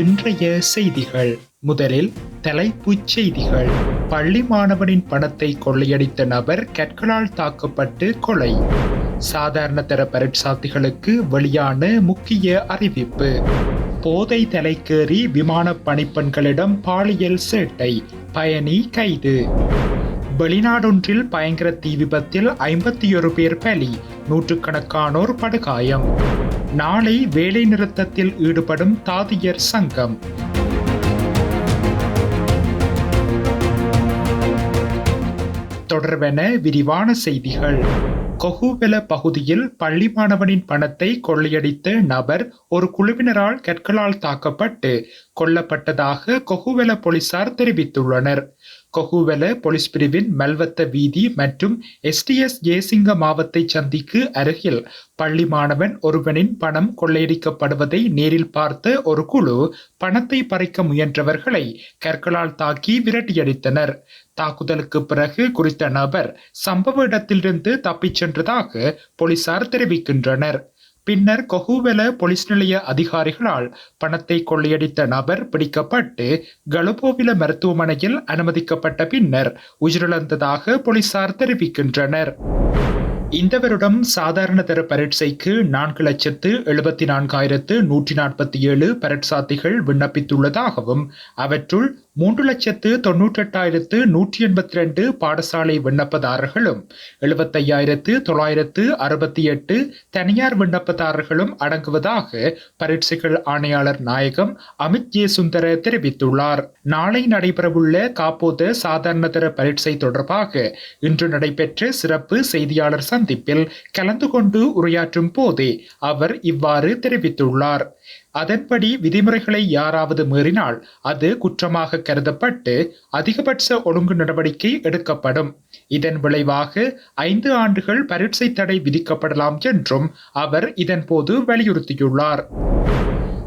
இன்றைய செய்திகள். முதலில் தலைப்புச் செய்திகள். பள்ளி மாணவனின் பணத்தை கொள்ளையடித்த நபர் கற்களால் தாக்கப்பட்டு கொலை. சாதாரண தர பரீட்சார்த்திகளுக்கு வெளியான முக்கிய அறிவிப்பு. போதை தலைக்கேறி விமான பணிப்பெண்களிடம் பாலியல் சேட்டை, பயணி கைது. வெளிநாடொன்றில் பயங்கர தீ விபத்தில் 51 பேர் பலி, நூற்றுக்கணக்கானோர் படுகாயம். நாளை வேலை நிறுத்தத்தில் ஈடுபடும் தாதியர் சங்கம். தொடர்வென விரிவான செய்திகள். கொகுவெல பகுதியில் பள்ளி மாணவனின் பணத்தை கொள்ளையடித்த நபர் ஒரு குழுவினரால் கற்களால் தாக்கப்பட்டு கொல்லப்பட்டதாக கொகுவெல போலீசார் தெரிவித்துள்ளனர். கொகுவெல போலீஸ் பிரிவின் மல்வத்த வீதி மற்றும் STS ஜெயசிங்க மாவத்தை சந்திக்கு அருகில் பள்ளி மாணவன் ஒருவனின் பணம் கொள்ளையடிக்கப்படுவதை நேரில் பார்த்த ஒரு குழு பணத்தை பறிக்க முயன்றவர்களை கற்களால் தாக்கி விரட்டியடித்தனர். தாக்குதலுக்கு பிறகு குறித்த நபர் சம்பவ இடத்திலிருந்து தப்பிச் சென்றதாக போலீசார் தெரிவிக்கின்றனர். பின்னர் கொகுவெல போலீஸ் நிலைய அதிகாரிகளால் பணத்தை கொள்ளையடித்த நபர் பிடிக்கப்பட்டு கலுபோவில மருத்துவமனையில் அனுமதிக்கப்பட்ட பின்னர் உயிரிழந்ததாக போலீசார் தெரிவிக்கின்றனர். இந்த வருடம் சாதாரண தர பரீட்சைக்கு 4,74,147 பரீட்சார்த்திகள் விண்ணப்பித்துள்ளதாகவும் அவற்றுள் 3,98,182 பாடசாலை விண்ணப்பதாரர்களும் 75,968 தனியார் விண்ணப்பதாரர்களும் அடங்குவதாக பரீட்சைகள் ஆணையாளர் நாயகம் அமித் ஜெயசுந்தர தெரிவித்துள்ளார். நாளை நடைபெறவுள்ள காப்போத சாதாரண தர பரீட்சை தொடர்பாக இன்று நடைபெற்ற சிறப்பு செய்தியாளர் சந்திப்பில் கலந்து கொண்டு உரையாற்றும் போதே அவர் இவ்வாறு தெரிவித்துள்ளார். அதன்படி விதிமுறைகளை யாராவது மீறினால் அது குற்றமாக கருதப்பட்டு அதிகபட்ச ஒழுங்கு நடவடிக்கை எடுக்கப்படும். இதன் விளைவாக 5 ஆண்டுகள் பரீட்சை தடை விதிக்கப்படலாம் என்றும் அவர் இதன்போது வலியுறுத்தியுள்ளார்.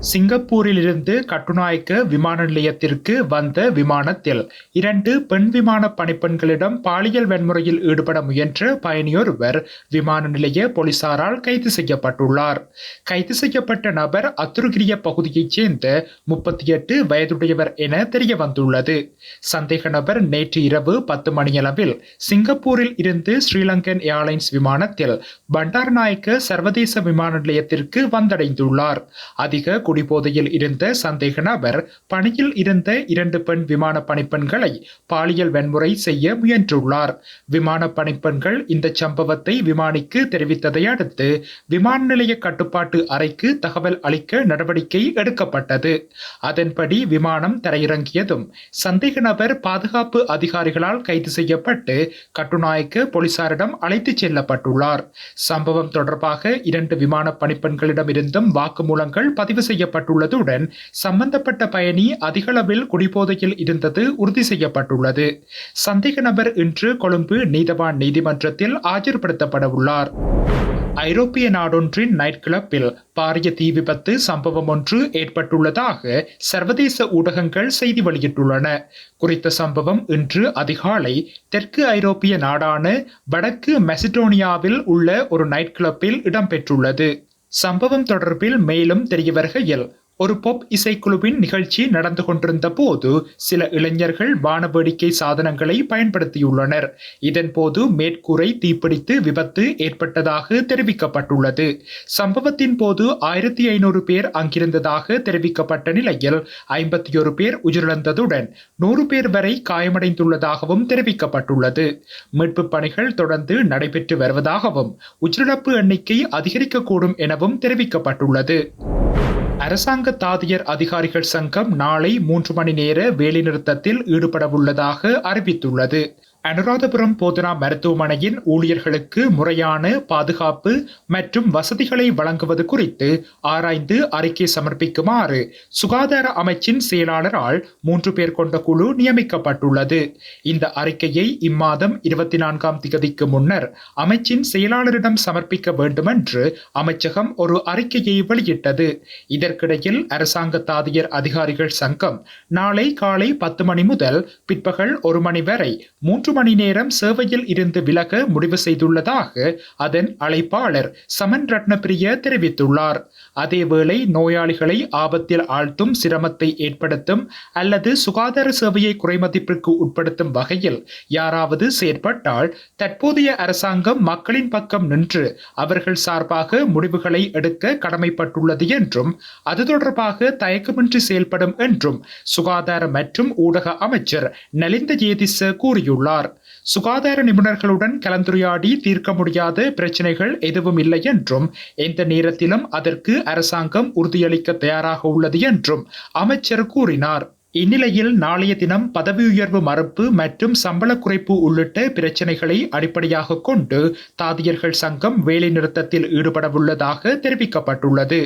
சிங்கப்பூரில் இருந்து கட்டுநாயக்க விமான நிலையத்திற்கு வந்த விமானத்தில் 2 பெண் விமான பணிப்பெண்களிடம் பாலியல் வன்முறையில் ஈடுபட முயன்ற பயணியொருவர் விமான நிலைய போலீசாரால் கைது செய்யப்பட்டுள்ளார். கைது செய்யப்பட்ட நபர் அத்துருகிரிய பகுதியைச் சேர்ந்த 38 வயதுடையவர் என தெரிய வந்துள்ளது. சந்தேக நபர் நேற்று இரவு 10 மணியளவில் சிங்கப்பூரில் இருந்து ஸ்ரீலங்கன் ஏர்லைன்ஸ் விமானத்தில் பண்டாரநாயக்க சர்வதேச விமான நிலையத்திற்கு வந்தடைந்துள்ளார். அதிக குடிபோதையில் இருந்த சந்தேக நபர் பணியில் இருந்த 2 பெண் விமான பணிப்பெண்களை பாலியல் வன்முறை செய்ய முயன்றுள்ளார். விமான பணிப்பெண்கள் இந்த சம்பவத்தை விமானிக்கு தெரிவித்ததை அடுத்து விமான நிலைய கட்டுப்பாட்டு அறைக்கு தகவல் அளிக்க நடவடிக்கை எடுக்கப்பட்டது. அதன்படி விமானம் தரையிறங்கியதும் சந்தேக நபர் பாதுகாப்பு அதிகாரிகளால் கைது செய்யப்பட்டு கட்டுநாயக்க போலீசாரிடம் அழைத்துச் செல்லப்பட்டுள்ளார். சம்பவம் தொடர்பாக 2 விமான பணிப்பெண்களிடமிருந்தும் வாக்குமூலங்கள் பதிவு செய்யப்பட்டுள்ளதுடன் சம்பந்தப்பட்ட பயணி அதிகளவில் குடிபோதையில் இருந்தது உறுதி செய்யப்பட்டுள்ளது. சந்தேக நபர் இன்று கொழும்பு நீதவான் நீதிமன்றத்தில் ஆஜர்படுத்தப்பட உள்ளார். ஐரோப்பிய நாடொன்றின் நைட் கிளப்பில் பாரிய தீ விபத்து சம்பவம் ஒன்று ஏற்பட்டுள்ளதாக சர்வதேச ஊடகங்கள் செய்தி வெளியிட்டுள்ளன. குறித்த சம்பவம் இன்று அதிகாலை தெற்கு ஐரோப்பிய நாடான வடக்கு மெசிடோனியாவில் உள்ள ஒரு நைட் கிளப்பில் இடம்பெற்றுள்ளது. சம்பவம் தொடர்பில் மேலும் தெரிய வருகையில் ஒரு பொப் இசைக்குழுவின் நிகழ்ச்சி நடந்து கொண்டிருந்த போது சில இளைஞர்கள் வானவேடிக்கை சாதனங்களை பயன்படுத்தியுள்ளனர். இதன்போது மேற்கூரை தீப்பிடித்து விபத்து ஏற்பட்டதாக தெரிவிக்கப்பட்டுள்ளது. சம்பவத்தின் போது 1500 பேர் அங்கிருந்ததாக தெரிவிக்கப்பட்ட நிலையில் 51 பேர் உயிரிழந்ததுடன் 100 பேர் வரை காயமடைந்துள்ளதாகவும் தெரிவிக்கப்பட்டுள்ளது. மீட்பு பணிகள் தொடர்ந்து நடைபெற்று வருவதாகவும் உயிரிழப்பு எண்ணிக்கை அதிகரிக்கக்கூடும் எனவும் தெரிவிக்கப்பட்டுள்ளது. அரசாங்க தாதியர் அதிகாரிகள் சங்கம் நாளை 3 மணி நேர வேலைநிறுத்தத்தில் ஈடுபடவுள்ளதாக அறிவித்துள்ளது. அனுராதபுரம் போதனா மருத்துவமனையின் ஊழியர்களுக்கு முறையான பாதுகாப்பு மற்றும் வசதிகளை வழங்குவது குறித்து ஆராய்ந்து அறிக்கை சமர்ப்பிக்குமாறு சுகாதார அமைச்சின் செயலாளரால் 3 பேர் கொண்ட குழு நியமிக்கப்பட்டுள்ளது. இந்த அறிக்கையை இம்மாதம் 24ஆம் தேதிக்கு முன்னர் அமைச்சின் செயலாளரிடம் சமர்ப்பிக்க வேண்டும் என்று அமைச்சகம் ஒரு அறிக்கையை வெளியிட்டது. இதற்கிடையில் அரசாங்க தாதியர் அதிகாரிகள் சங்கம் நாளை காலை 10 மணி முதல் பிற்பகல் 1 மணி வரை 3 மணி நேரம் சேவையில் இருந்து விலக முடிவு செய்துள்ளதாக அதன் அழைப்பாளர் சமன் ரத்னபிரிய தெரிவித்துள்ளார். அதேவேளை நோயாளிகளை ஆபத்தில் ஆழ்த்தும், சிரமத்தை ஏற்படுத்தும் அல்லது சுகாதார சேவையை குறைமதிப்பிற்கு உட்படுத்தும் வகையில் யாராவது செயற்பட்டால் தற்போதைய அரசாங்கம் மக்களின் பக்கம் நின்று அவர்கள் சார்பாக முடிவுகளை எடுக்க கடமைப்பட்டுள்ளது என்றும் அது தொடர்பாக தயக்கமின்றி செயல்படும் என்றும் சுகாதார மற்றும் ஊடக அமைச்சர் நலிந்த ஜேதிச கூறியுள்ளார். சுகாதார நிபுணர்களுடன் கலந்துரையாடி தீர்க்க முடியாத பிரச்சனைகள் எதுவும் இல்லை என்றும் எந்த நேரத்திலும் அதற்கு அரசாங்கம் உறுதியளிக்க தயாராக உள்ளது என்றும் அமைச்சர் கூறினார். இந்நிலையில் நாளைய தினம் பதவி உயர்வு மறுப்பு மற்றும் சம்பள குறைப்பு உள்ளிட்ட பிரச்சனைகளை அடிப்படையாக கொண்டு தாதியர்கள் சங்கம் வேலைநிறுத்தத்தில் ஈடுபடவுள்ளதாக தெரிவிக்கப்பட்டுள்ளது.